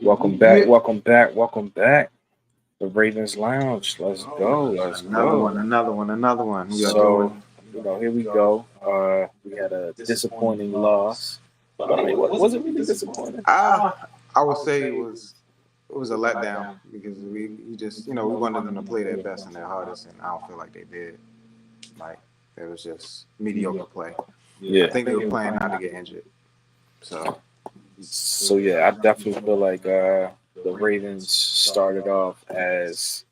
Welcome back, welcome back, welcome back. The Ravens Lounge. Let's go, let's Another go. one, another one, another one. We are So, doing. here we go. We had a disappointing loss. But I mean, was it really disappointing? I would say it was a letdown because we just we wanted them to play their best and their hardest, and I don't feel like they did. Like it was just mediocre play. I Yeah. think they were playing not to get injured. So So yeah, I definitely feel like the Ravens started off as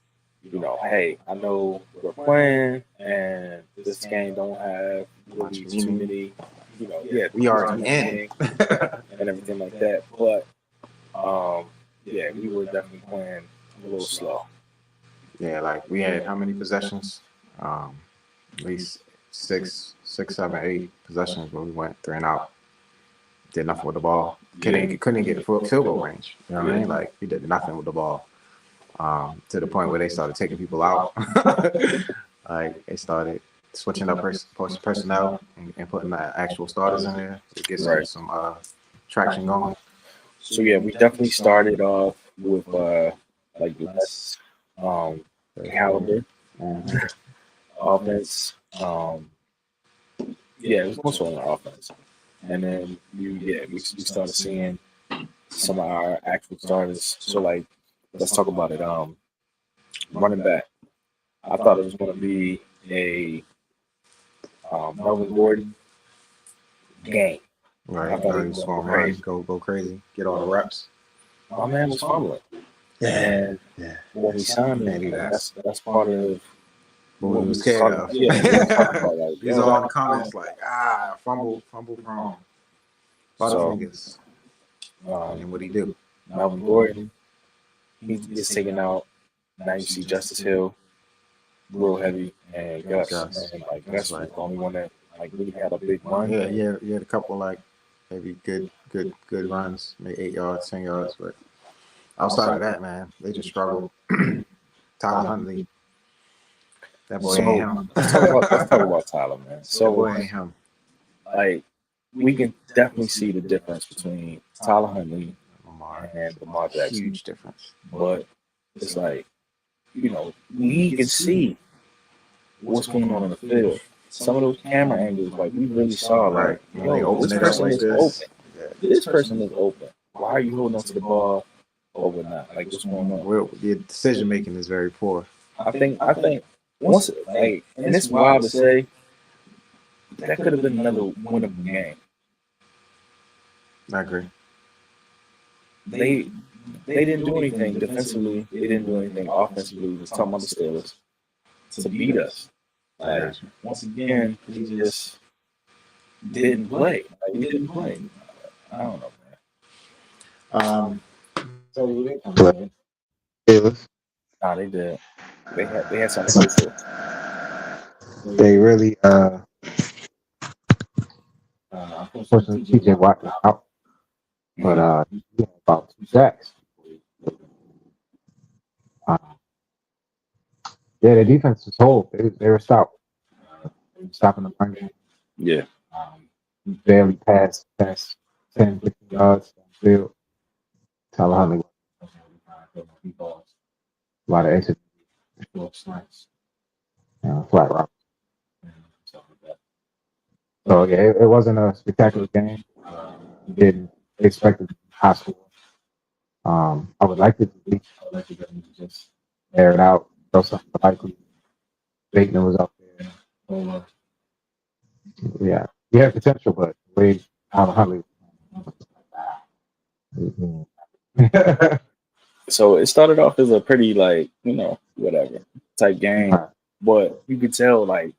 hey, I know we're playing, and this game don't have much really too meaning. many, We too already much in. meaning and everything like that. But yeah, we were definitely playing a little slow. Yeah, like we had how many possessions? At least six, 7, 8 possessions where we went 3 and out. Did nothing with the ball. Couldn't get a field goal range. You know what I mean? Like we did nothing with the ball. To the point where they started taking people out. Like they started switching up personnel and putting the actual starters in there to get Right. some traction going. So yeah, we definitely started off with like less um caliber offense. Yeah, it was most on the offense, and then we started seeing some of our actual starters. So like, let's talk about it. Running back, I thought it was going to be a Melvin Gordon game. Right, I thought he he was was going to going go to run, crazy. go crazy, get all the reps. My man was fumbling, and Yeah. when we signed Can't him, do that. that's part of What what we we was was scared talking. of. Yeah, we was talking about like, These are all in the comments like, fumble prone. A lot of So niggas. um, And what he do? Melvin Gordon, he gets taken out. Now you see Justice Hill, real heavy, and Gus. Gus. And like That's Gus was right. the only one that like really had a big run. Yeah. You had a couple like maybe good runs, maybe 8 yards, 10 yards, but outside of that, man, they just struggled. Tyler Huntley, that boy So ain't him. let's talk about Tyler, man. That So boy ain't him. like we can definitely see the difference between Tyler Huntley Lamar, and Lamar Jackson. huge difference. But it's like, we can see what's going on in the field. Some of those camera angles, like we really saw, Right. like, When they open this it up person like is this. open. Yeah. This person is open. Why are you holding on to the ball over now? Like, what's going on? The decision making is very poor. I think once like, and it's wild to say that could have been another winnable game. I agree. They they didn't do anything defensively. They didn't do anything offensively. Just talking about the Steelers to beat us. Like, once again, he just didn't play. Like, he didn't play. I don't know, man. So you didn't come Steelers. Nah, they did. They had something to go for. They really unfortunately TJ Watt was out. But he had about 2 sacks. Uh, yeah, the defense was whole. They were stout. Stopping the run game. Yeah. He barely passed 10, 15 yards downfield. Tyler Huntley. A lot of exit. Flat route. So yeah, it wasn't a spectacular game. We didn't expect it to be high score. I would like it to be. I would like to just air it out. Throw something likely. Bateman was up there. Yeah, he had potential, but the way Tyler Huntley. So it started off as a pretty, like, whatever type game, but you could tell, like,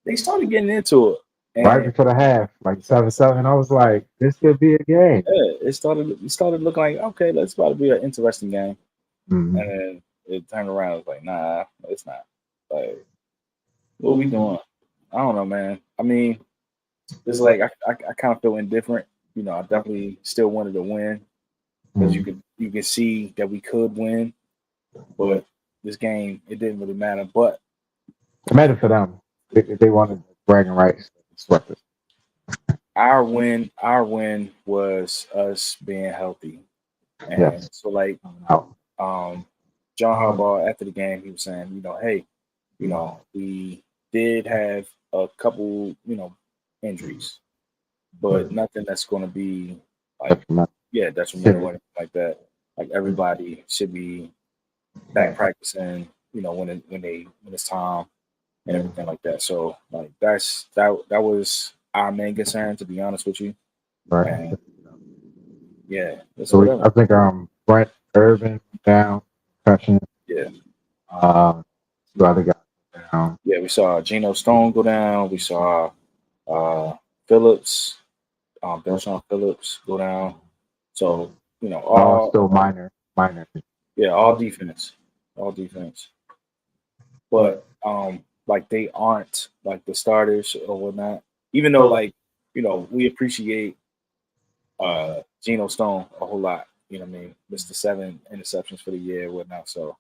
they started getting into it. And right before the half, like 7-7, I was like, this could be a game. Yeah, it started looking like, okay, that's about to be an interesting game. Mm-hmm. And then it turned around. It was like, nah, it's not. Like, what are we doing? I don't know, man. I mean, it's like I kind of feel indifferent. I definitely still wanted to win because you could see that we could win, but this game, it didn't really matter. But it mattered for them. They wanted bragging rights. Swept it. Our win was us being healthy. And Yes. so, like, Out. John Harbaugh after the game, he was saying, hey, we did have a couple, injuries, but nothing that's going to be like, detrimental or anything like that. Like everybody should be back practicing, when it's time and everything like that. So like that was our main concern, to be honest with you. Right. And yeah, it's So whatever. I think Brent Irvin down, concussion. Yeah. Two other guys down. Yeah, we saw Geno Stone go down. We saw Phillips, Beltran Phillips go down. So, All still minor. yeah, all defense. But like they aren't like the starters or whatnot. Even though like, we appreciate Geno Stone a whole lot. You know what I mean? Missed the 7 interceptions for the year and whatnot. So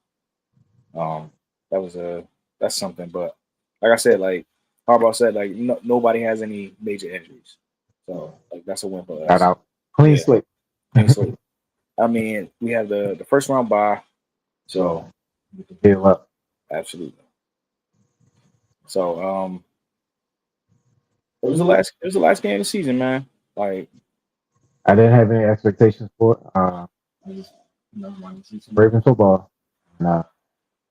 that's something. But like I said, like Harbaugh said, like nobody has any major injuries. So like that's a win for us. Got out. Clean slate. I mean, we have the first round bye. So heal up. Absolutely. So it was the last game of the season, man. Like I didn't have any expectations for it. I just wanted to see some Ravens football. No.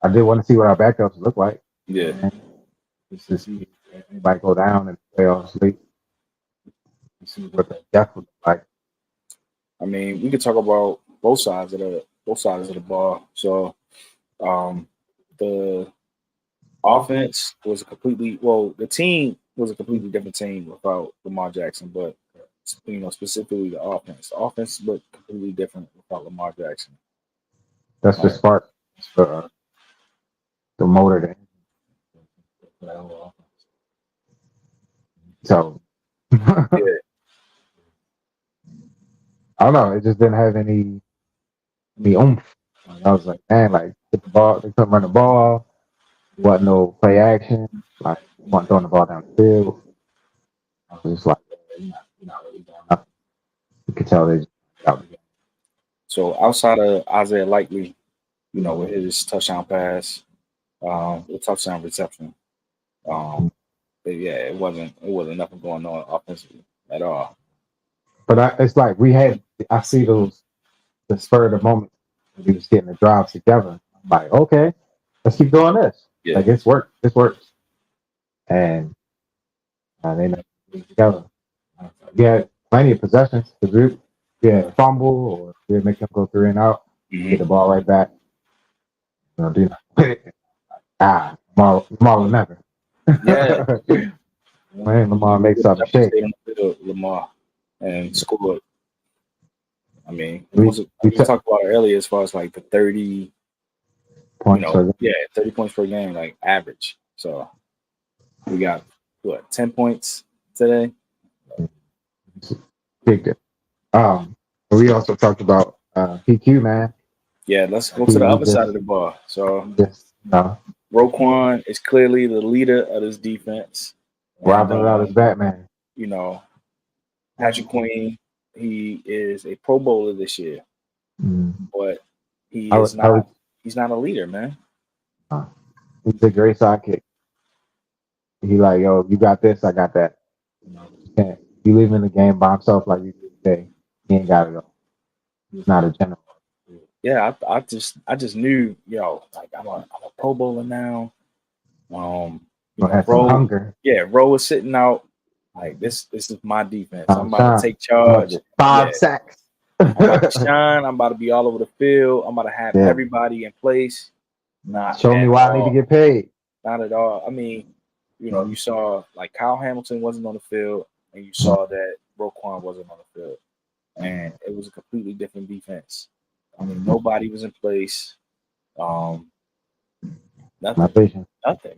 I did want to see what our backups look like. Yeah. Just to see if anybody go down and playoffs late. See what the depth would look like. I mean, we could talk about both sides of the ball. So the offense was the team was a completely different team without Lamar Jackson, but specifically the offense. The offense looked completely different without Lamar Jackson. That's the spark. The motor. So yeah. I don't know. It just didn't have any oomph. I was like, man, like get the ball. They couldn't run the ball. There wasn't no play action. Like wasn't throwing the ball down the field. I was just like, you're not really doing nothing. You could tell they just out the game. So outside of Isaiah Likely, with his touchdown pass, the touchdown reception, it wasn't nothing going on offensively at all. But it's like I see the spur of the moment when he was getting the drives together. I'm like, okay, let's keep doing this. Yeah. Like this works. And they never get together. We had plenty of possessions because we had fumble or we make them go 3 and out, get the ball right back. Lamar never. Yeah. When Lamar makes up a shake. Lamar and scored. I mean, we talked about it earlier as far as like the 30 points 30 points per game, like average. So we got 10 points today. Big difference. We also talked about PQ, man. Yeah, let's go to the other side of the ball. So Roquan is clearly the leader of this defense. Robin Love is Batman. Patrick Queen, he is a Pro Bowler this year, but he's not a leader, man. He's a great sidekick. He like, yo, you got this, I got that. You leave him in the game by himself like you did today. He ain't got it all. He's not a general. Yeah, I just knew, like I'm a Pro Bowler now. Hunger. Yeah, Rowe was sitting out. Like this is my defense. I'm about to take charge. 5 sacks. I'm about to shine. I'm about to be all over the field. I'm about to have everybody in place. Show me why I need to get paid. Not at all. I mean, you saw like Kyle Hamilton wasn't on the field, and you saw that Roquan wasn't on the field, and it was a completely different defense. I mean, nobody was in place. Nothing,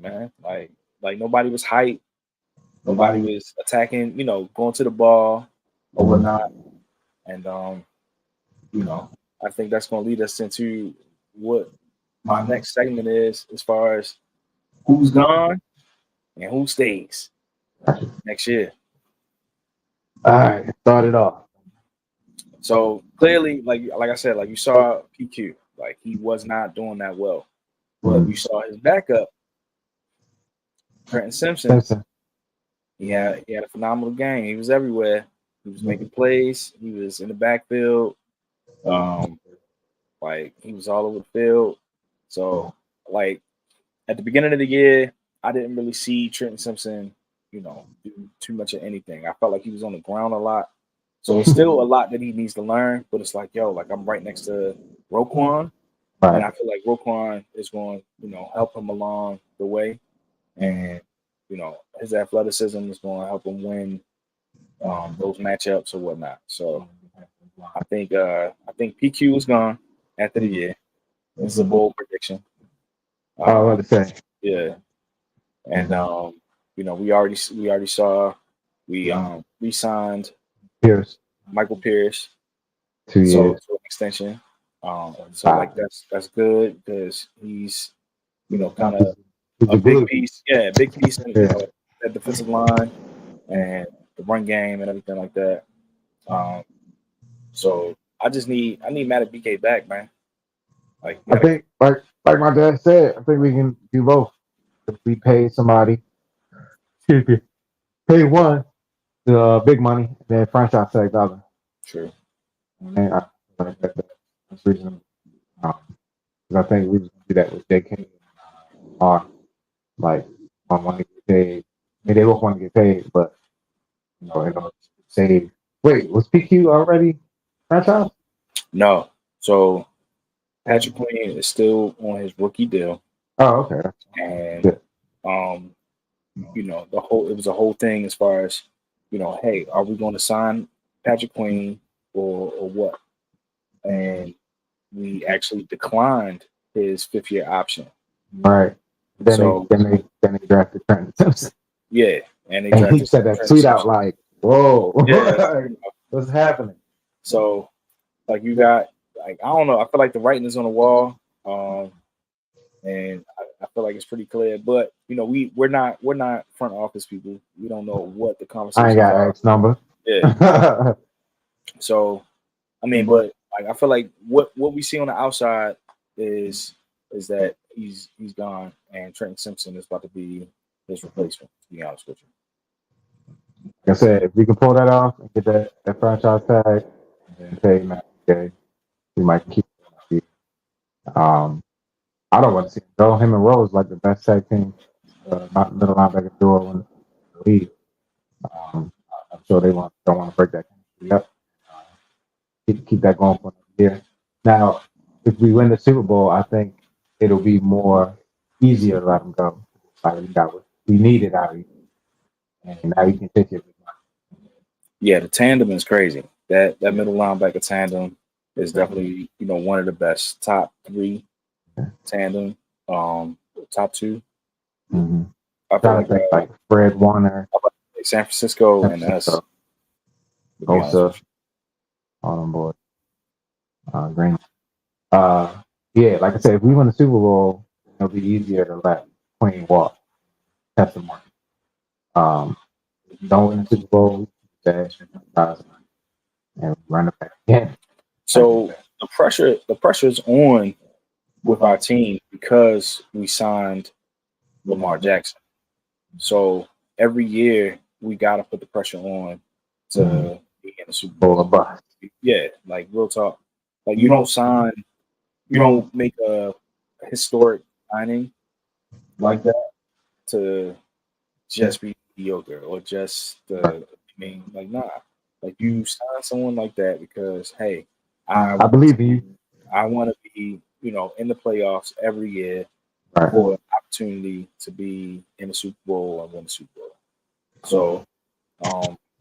man. Like nobody was hyped. Nobody was attacking, going to the ball or whatnot. And, I think that's going to lead us into what my next segment is as far as who's gone and who stays next year. All right, start it off. So clearly, like I said, like you saw PQ, like he was not doing that well. But you saw his backup, Trenton Simpson. He had a phenomenal game. He was everywhere. He was making plays. He was in the backfield. Like he was all over the field. So like at the beginning of the year, I didn't really see Trenton Simpson, do too much of anything. I felt like he was on the ground a lot. So it's still a lot that he needs to learn, but it's like, like I'm right next to Roquan. And I feel like Roquan is going, help him along the way. And, his athleticism is going to help him win those matchups or whatnot. So I think PQ is gone after the year. This is a bold prediction. I was to say. Yeah. And we already saw we re-signed Pierce. Michael Pierce. 2 years. So to an extension. Like that's good because he's kind of a big piece. Yeah, big piece in that defensive line and the run game and everything like that. So I need Matt BK back, man. Like I think like my dad said, I think we can do both. If we pay somebody, pay one the big money, then franchise tag the other. True. And I think that's reasonable. Because I think we just do that with JK. Like I want to get paid. I mean, they both want to get paid, but say, wait, was PQ already franchise? No. So Patrick Queen is still on his rookie deal. Oh, okay. And it was a whole thing as far as, hey, are we going to sign Patrick Queen or what? And we actually declined his 5-year option. Right. Then they drafted Trenton Simpson. Yeah. And he said that tweet out like, whoa, what's happening? So like you got I don't know, I feel like the writing is on the wall. And I feel like it's pretty clear. But we're not front office people. We don't know what the conversation. I ain't got X number. Yeah. So I mean, but I feel like what we see on the outside is that he's gone and Trenton Simpson is about to be his replacement, to be honest with you. Like I said, if we can pull that off and get that franchise tag and pay Matt, okay, we might keep it. I don't want to see him go. Him and Rose like the best tag team, not middle linebacker duo in the league. I'm sure they don't want to break that chemistry up. Keep that going for another year. Now, if we win the Super Bowl, I think it'll be more easier to let him go. We need it out of you, and now you can take it. Yeah, the tandem is crazy. That middle linebacker tandem is definitely one of the best. Top 3 tandem, top 2. Mm-hmm. I feel like Fred Warner, San Francisco and us. Bosa, on board. Green. Yeah, like I said, if we win the Super Bowl, it'll be easier to let Queen walk. That's the market. If you don't win the Super Bowl, and run it back again. So the pressure is on with our team because we signed Lamar Jackson. So every year we got to put the pressure on to be in the Super Bowl. Yeah, like real talk. Like you don't make a historic signing like that to just be mediocre or just nah. Like you sign someone like that because hey, I believe in you. I want to be in the playoffs every year for an opportunity to be in the Super Bowl and win the Super Bowl. So,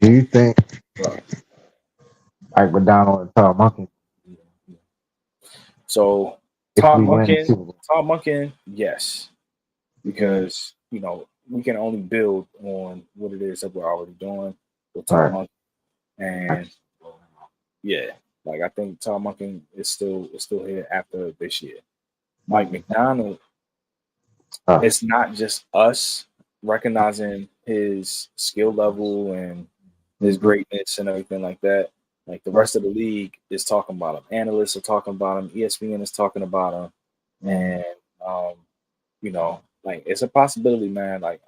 do you think like with Donald and Todd Monken? So Todd Monken, yes, because we can only build on what it is that we're already doing with Todd Monken, and yeah, like I think Todd Monken is still here after this year. Mike McDonald, it's not just us recognizing his skill level and his greatness and everything like that. Like the rest of the league is talking about him. Analysts are talking about him. ESPN is talking about him, and you know, like it's a possibility, man. Like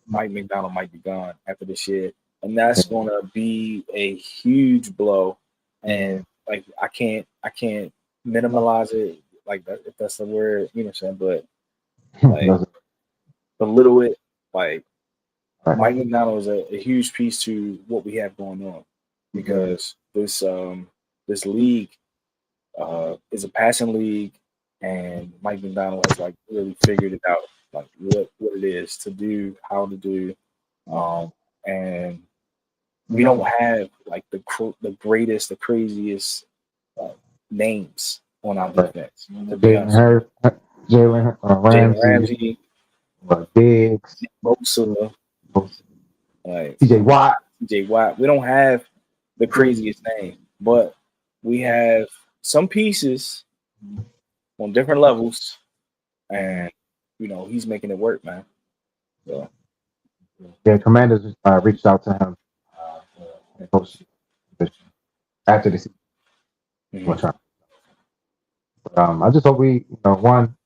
Mike McDonald might be gone after this year, and that's gonna be a huge blow. And like I can't minimize it, like that, if that's the word, you know what I'm saying? But like belittle it. Like Mike McDonald is a huge piece to what we have going on because this league is a passing league, and Mike McDonald has like really figured it out, like what it is to do, how to do, and we don't have like the greatest, the craziest names on our defense. Jalen Jalen Ramsey, Ramsey, Diggs, Bosa, like TJ Watt. TJ Watt. We don't have the craziest name, but we have some pieces on different levels, and you know he's making it work, man. So Yeah, Commanders reached out to him after the season. I just hope we, one,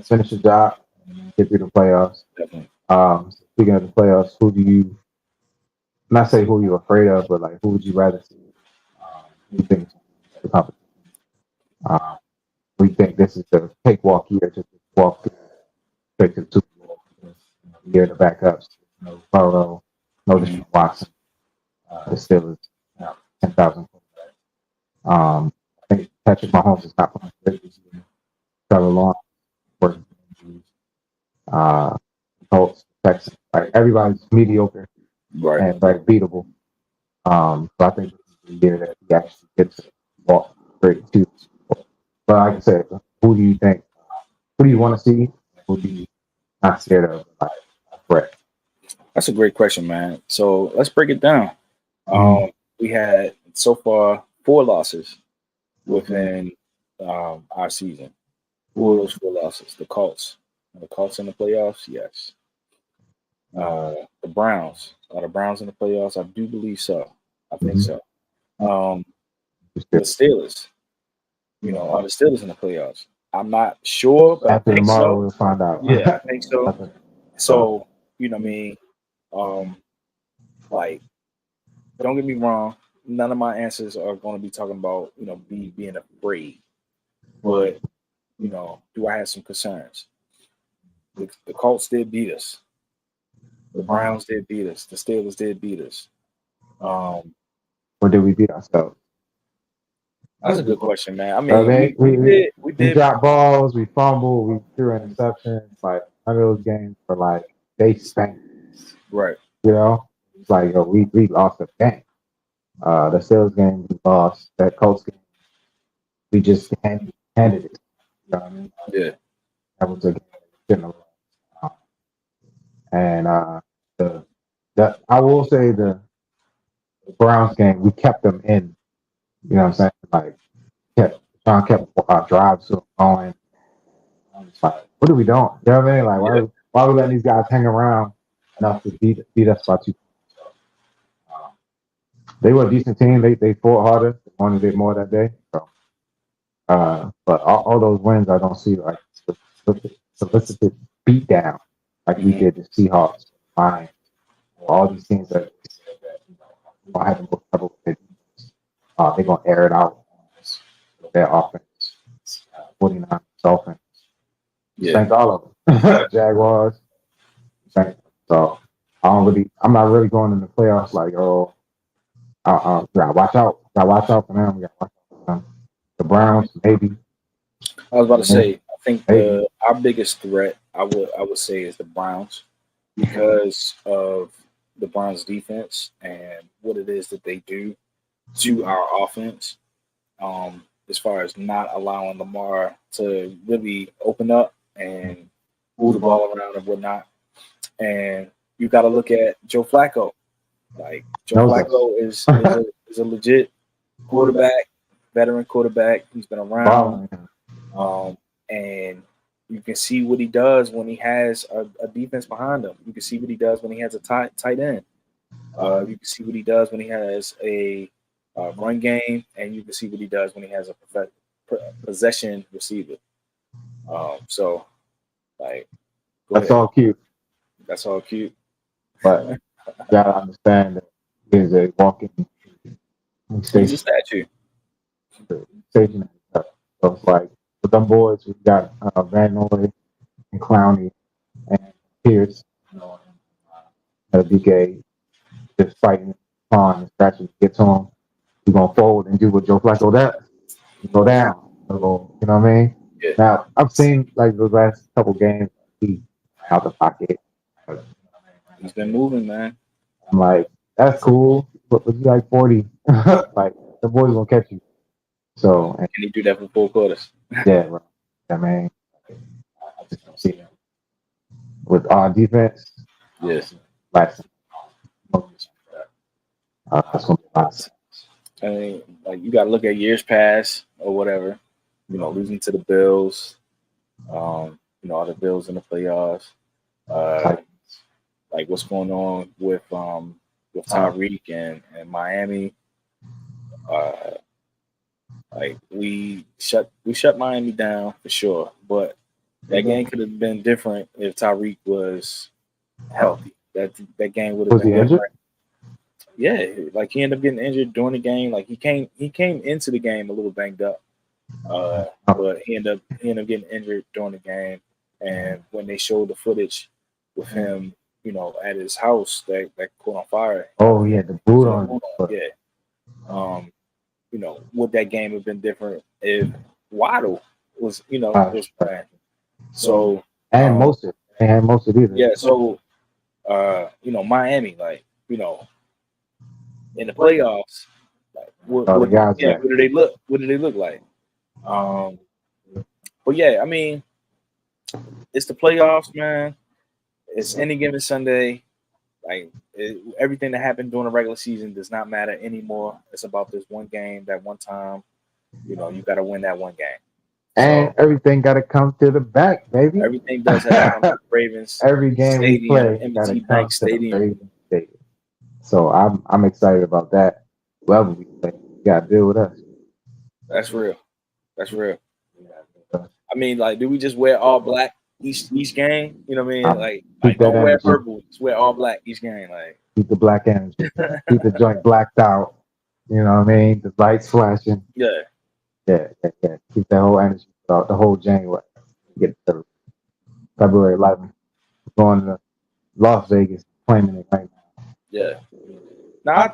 finish the job, and get through the playoffs. definitely. Speaking of the playoffs, who do you not say who you're afraid of, but like who would you rather see? Who you think is the competition? We think this is the cakewalk year to walk straight to the Super Bowl. The year of the backups, no Burrow, no Deshaun Watson. The Steelers, 10,000. I think Patrick Mahomes is not playing great this year. Trevor Lawrence, working injuries. Colts, Texans, like everybody's mediocre Right. and like beatable. So I think this is the year that he actually gets to walk straight to. But like I said, who do you think? Who do you want to see? Who do you not scared of? Like a threat? That's a great question, man. So let's break it down. We had so far 4 losses within our season. Who are those 4 losses? The Colts. Are the Colts in the playoffs? Yes. The Browns. Are the Browns in the playoffs? I do believe so. I think so. The Steelers. Are the Steelers in the playoffs? I'm not sure, but After I think tomorrow, so. we'll find out. Yeah, I think so. So, you know what I mean? Like, don't get me wrong. None of my answers are going to be talking about, being afraid. But, do I have some concerns? The Colts did beat us. The Browns did beat us. The Steelers did beat us. Or did we beat ourselves? That's a good question, man. I mean, we We dropped balls, we fumbled, we threw interceptions. Like none of those games were like they spanked. Right. It's like we lost the game. The Steelers game we lost. That Colts game we just handed it. You know what I mean? Yeah. That was a game. And I will say the Browns game we kept them in. You know what I'm saying? Like Sean kept our drives going. It's like, what are we doing? You know what I mean? Like why are we letting these guys hang around enough to beat us by 2 points? They were a decent team. They fought harder. They wanted it more that day. So, but all those wins, I don't see like solicited beat down like we did the Seahawks, Lions, all these teams that we don't have to trouble with. They're gonna air it out. Their offense, 49 Dolphins. Thank all of them. Jaguars. So I'm not really going in the playoffs like, gotta watch out. Gotta watch out for them. Gotta watch out for them. The Browns, maybe. I was about to say, I think our biggest threat, I would say, is the Browns because of the Browns defense and what it is that they do to our offense. As far as not allowing Lamar to really open up and move the ball around and whatnot. And you got to look at Joe Flacco. Like, Joe Flacco is a legit quarterback, veteran quarterback. He's been around. And you can see what he does when he has a defense behind him. You can see what he does when he has a tight end. You can see what he does when he has a run game, and you can see what he does when he has a possession receiver. So, like, go That's ahead. all cute, That's all cute. but you gotta understand that he is a walking He's a station. statue. Station. So it's like with them boys, we got Van Noy and Clowney and Pierce, DK just fighting on and scratching to get to him. We're gonna forward and do what Joe Flacco does. Go down. So, you know what I mean? Yeah. Now I've seen like the last couple games he out the pocket. He's been moving, man. I'm like, that's cool, but you like 40, like the boys gonna catch you. So and Can he do that for 4 quarters? yeah, bro. I mean, I just don't see him with our defense. Yes. Last that's gonna be last. I mean, like you got to look at years past or whatever. You know, losing to the Bills. You know, all the Bills in the playoffs. Like what's going on with Tyreek and Miami. Like we shut Miami down for sure, but that game could have been different if Tyreek was healthy. That game would have Was been he injured? different. Yeah, like he ended up getting injured during the game. Like he came into the game a little banged up, but he ended up getting injured during the game. And when they showed the footage with him, you know, at his house that caught on fire. Oh, he had the boot on. Yeah. You know, would that game have been different if Waddle was, you know, was playing? So and Mostert. They had Mostert either. yeah. So you know, Miami, like, you know, in the playoffs, like, what do they look? What do they look like? But yeah, I mean, it's the playoffs, man. It's any given Sunday. Like everything that happened during the regular season does not matter anymore. It's about this one game, that one time. You know, you got to win that one game. And everything got to come to the back, baby. Everything does have to come to the Ravens. Every game Stadium, we play, M&T Bank Stadium. So I'm excited about that. Whoever we play, you got to deal with us. That's real. That's real. I mean, like, do we just wear all black each game? You know what I mean? Like don't wear purple. Just wear all black each game. Like, keep the black energy. Keep the joint blacked out. You know what I mean? The lights flashing. Yeah. Keep that whole energy throughout the whole January. Get to February 11th. Going to Las Vegas, claiming it right now. Yeah. Now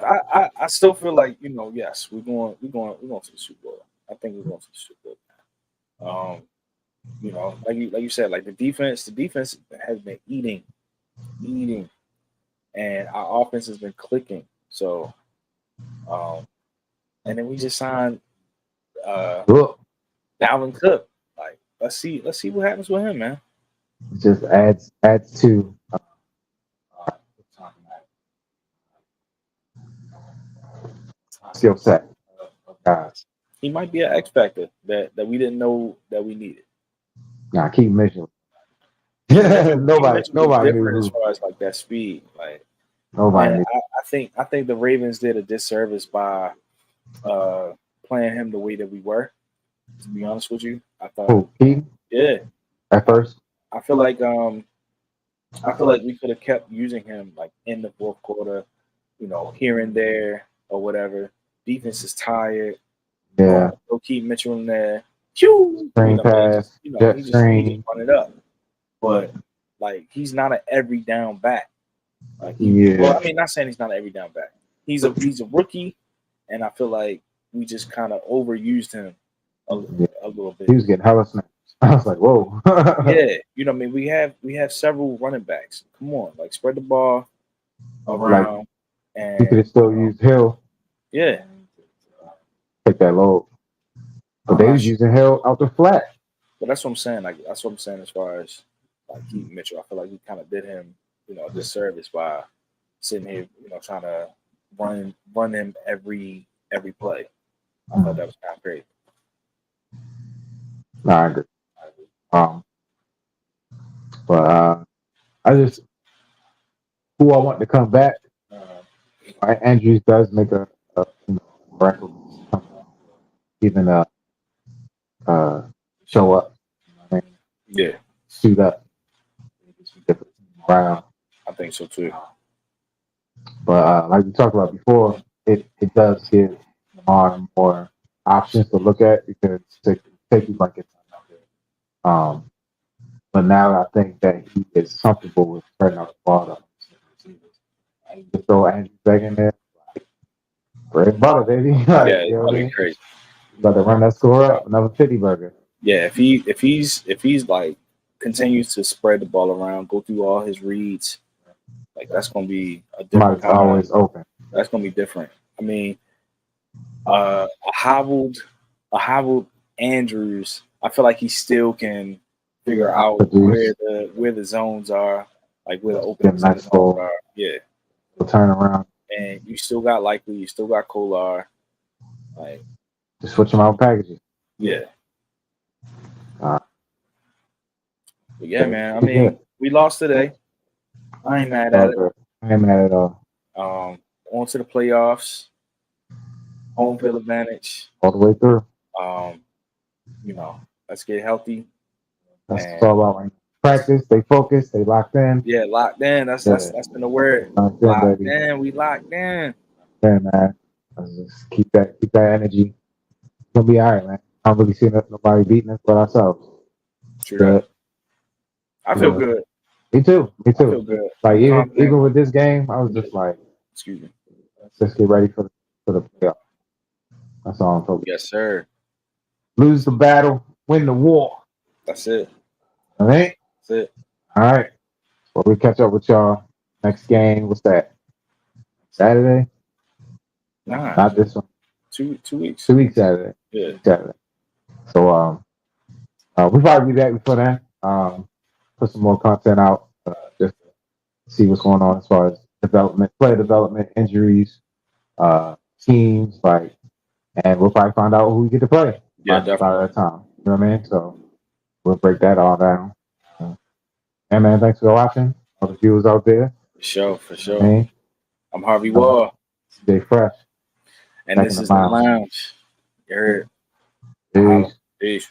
I still feel like, you know, yes, we're going to the Super Bowl. I think we're going to the Super Bowl. You know, like you said, like the defense has been eating, and our offense has been clicking. So, and then we just signed Dalvin Cook. Like, let's see what happens with him, man. It just adds to skill set of guys. He might be an X factor that we didn't know that we needed. Nah, keep Mitchell. Nobody knew as far as like that speed. Like nobody. Man, I think the Ravens did a disservice by playing him the way that we were. To be honest with you, I thought. Yeah. At first, I feel like we could have kept using him like in the fourth quarter, you know, here and there or whatever. Defense is tired. Yeah. Go keep Mitchell in there. Screen pass. He just run it up. But like he's not an every down back. Like well, I mean, not saying he's not an every down back. He's a rookie, and I feel like we just kind of overused him a little bit. He was getting hella snaps. I was like, whoa. Yeah, you know, I mean, we have several running backs. Come on, like spread the ball around, like, and you could have still used Hill. Yeah, take that load. But they was using Hill out the flat. But that's what I'm saying. Like that's what I'm saying as far as like Keaton Mitchell. I feel like we kind of did him, you know, a disservice by sitting here, you know, trying to run him every play. I thought that was kind of crazy. No, I agree. But I just who I want to come back. Andrews does make a record, even show up. You know what I mean? Yeah, Suit up. Around. I think so too. But like we talked about before, it does give Lamar more options to look at because safety might get out there. But now I think that he is comfortable with spreading out the ball. And just throw Andrew back in there, bread and butter, baby. Like, Yeah, you know what I that'd be mean? crazy. About to run that score up, another 50 burger. Yeah, if he's like continues to spread the ball around, go through all his reads, like that's gonna be a different Somebody's always open. That's gonna be different. I mean, a hobbled Andrews, I feel like he still can figure out where the zones are, like where the open nice zones ball. are. Yeah, We'll turn around. and you still got Likely, you still got Kolar. Like, Just switch them out packages. yeah. Uh, But yeah, man. I mean, we lost today. I ain't mad at it. I ain't mad at all. On to the playoffs. Home field advantage. All the way through. You know, let's get healthy. That's what it's all about. Right? Practice, they focus, they locked in. Yeah, locked in. That's been the word. Locked in. We locked in. Yeah, man. Let's just keep that energy. It's gonna be all right, man. I don't really see nobody beating us but ourselves. True that. I feel good. Me too. I feel good. Like even with this game, I was just like, excuse me. Let's get ready for the playoff. That's all I'm focused. Yes, sir. Lose the battle, win the war. That's it. All right. That's it. All right. Well, we'll catch up with y'all next game. What's that? Saturday? Nah. Not this one. 2 weeks. 2 weeks Saturday. Yeah. Saturday. So we'll probably be back before that. Put some more content out. Just to see what's going on as far as development, player development, injuries, teams, like, and we'll probably find out who we get to play. Yeah, by definitely. that time. You know what I mean? So we'll break that all down. And man, thanks for watching. All the viewers out there. For sure. I'm Harvey Wall. Stay fresh. And this is the lounge. You heard? Peace. Peace.